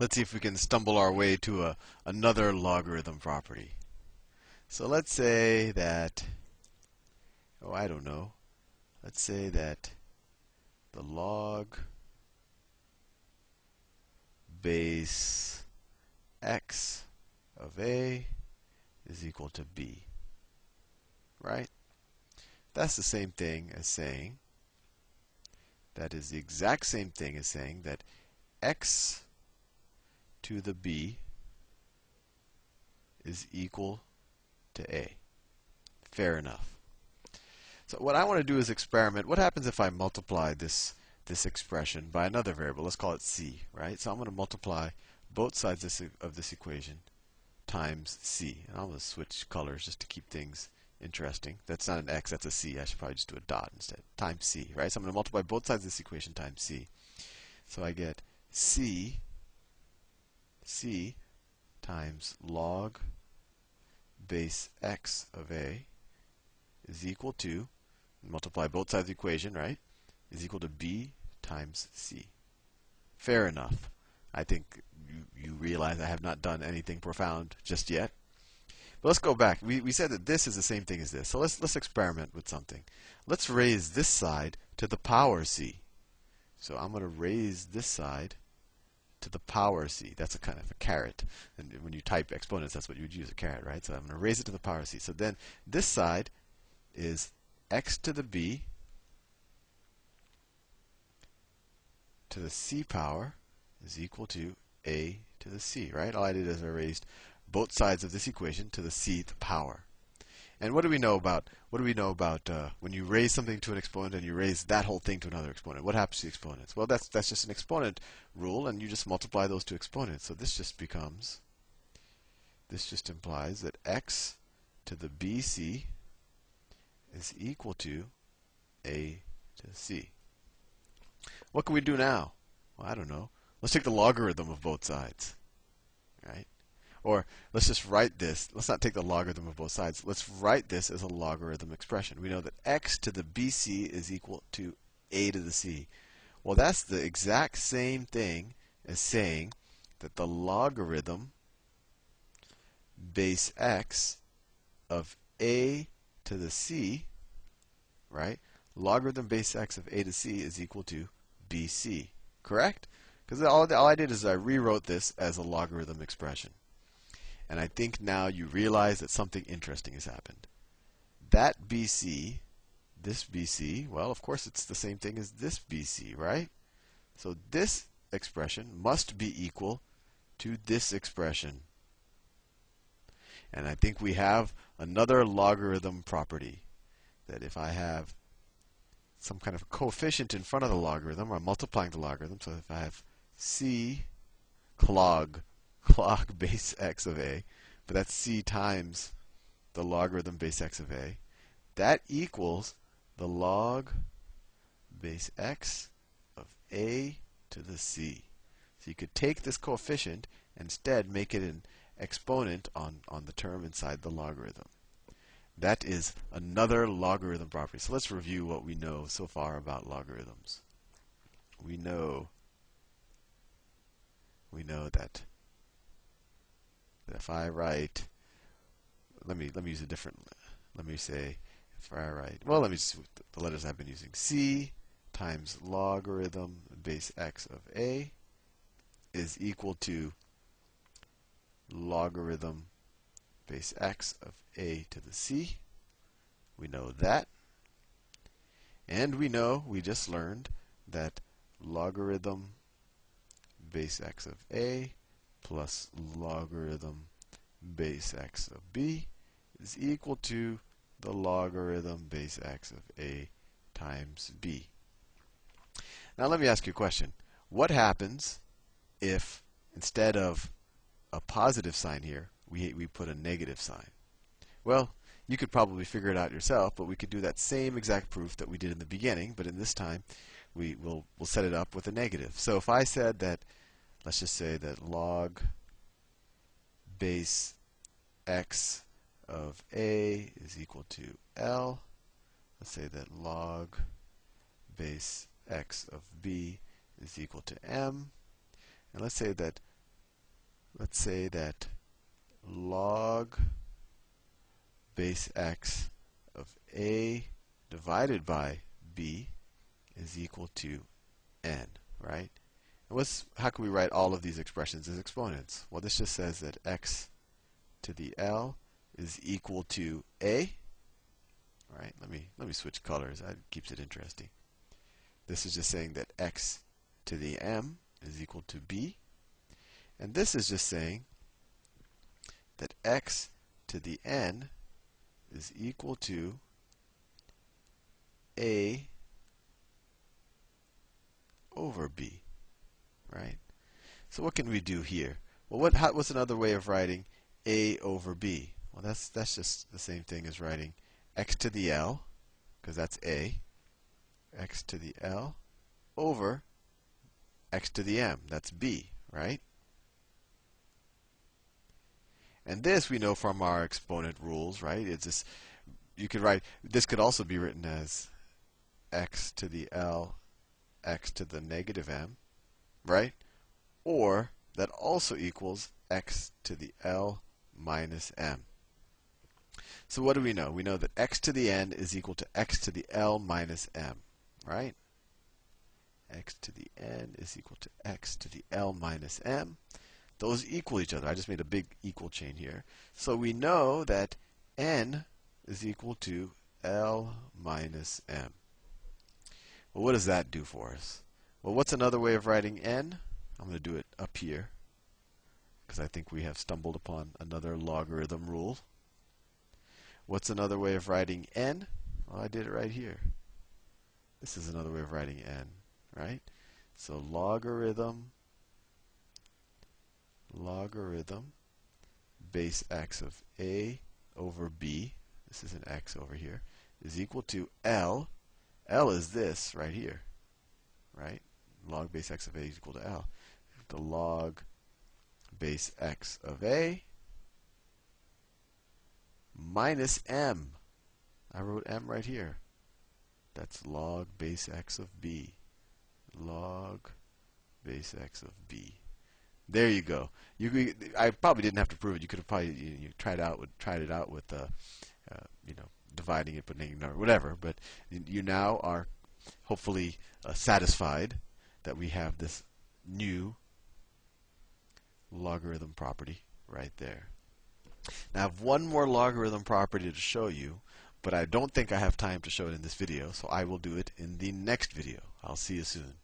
Let's see if we can stumble our way to another logarithm property. So let's say that, oh, I don't know. Let's say that the log base x of a is equal to b, right? That's the same thing as saying, that is the exact same thing as saying that x to the b is equal to a. Fair enough. So what I want to do is experiment. What happens if I multiply this expression by another variable? Let's call it c, right? So I'm going to multiply both sides of this equation times c. And I'm going to switch colors just to keep things interesting. That's not an x, that's a c. I should probably just do a dot instead. Times c, right? So I'm going to multiply both sides of this equation times c. So I get c times log base x of a is equal to, multiply both sides of the equation, right? Is equal to b times c. Fair enough. I think you realize I have not done anything profound just yet. But let's go back. We said that this is the same thing as this. So let's experiment with something. Let's raise this side to the power c. So I'm going to raise this side to the power c. That's a kind of a caret. And when you type exponents, that's what you would use, a caret, right? So I'm going to raise it to the power c. So then this side is x to the b to the c power is equal to a to the c, right? All I did is I raised both sides of this equation to the cth power. And what do we know about when you raise something to an exponent and you raise that whole thing to another exponent? What happens to the exponents? Well, that's just an exponent rule, and you just multiply those two exponents. So this just implies that x to the bc is equal to a to c. What can we do now? Well, I don't know. Let's take the logarithm of both sides, right? Or let's just write this. Let's not take the logarithm of both sides. Let's write this as a logarithm expression. We know that x to the bc is equal to a to the c. Well, that's the exact same thing as saying that the logarithm base x of a to the c, right? Logarithm base x of a to c is equal to bc, correct? Because all I did is I rewrote this as a logarithm expression. And I think now you realize that something interesting has happened. That BC, this BC, well, of course it's the same thing as this BC, right? So this expression must be equal to this expression. And I think we have another logarithm property, that if I have some kind of coefficient in front of the logarithm, or I'm multiplying the logarithm, so if I have c clog base x of a, but that's c times the logarithm base x of a, that equals the log base x of a to the c. So you could take this coefficient and instead make it an exponent on the term inside the logarithm. That is another logarithm property. So let's review what we know so far about logarithms. We know that if I write, let me use a different, let me say, if I write, well, let me just, the letters I've been using, c times logarithm base x of a is equal to logarithm base x of a to the c. We know that. And we just learned that logarithm base x of a plus logarithm base x of b is equal to the logarithm base x of a times b. Now let me ask you a question. What happens if instead of a positive sign here, we put a negative sign? Well, you could probably figure it out yourself, but we could do that same exact proof that we did in the beginning, but in this time we'll set it up with a negative. So if I said that, let's just say that log base x of a is equal to L. Let's say that log base x of b is equal to m. And let's say that let's say that log base x of a divided by b is equal to n, right? And how can we write all of these expressions as exponents? Well, this just says that x to the L is equal to a, right? Let me switch colors. That keeps it interesting. This is just saying that x to the m is equal to b, and this is just saying that x to the n is equal to a over b, right? So what can we do here? Well, what's another way of writing a over b? Well, that's just the same thing as writing x to the L, because that's a, x to the L over x to the m, that's b, right? And this we know from our exponent rules, right? It's just, you could write, this could also be written as x to the L, x to the negative m, right? Or that also equals x to the L minus m. So what do we know? We know that x to the n is equal to x to the L minus m, right? X to the n is equal to x to the L minus m. Those equal each other. I just made a big equal chain here. So we know that n is equal to L minus m. Well, what does that do for us? Well, what's another way of writing n? I'm going to do it up here, because I think we have stumbled upon another logarithm rule. What's another way of writing n? Well, I did it right here. This is another way of writing n, right? So logarithm base x of a over b, this is an x over here, is equal to L. L is this right here, right? Log base x of a is equal to L. The log base x of a minus m. I wrote m right here. That's log base x of b. Log base x of b. There you go. I probably didn't have to prove it. You could have probably tried it out with dividing it, putting a number, whatever. But you now are hopefully satisfied that we have this new logarithm property right there. Now I have one more logarithm property to show you, but I don't think I have time to show it in this video, so I will do it in the next video. I'll see you soon.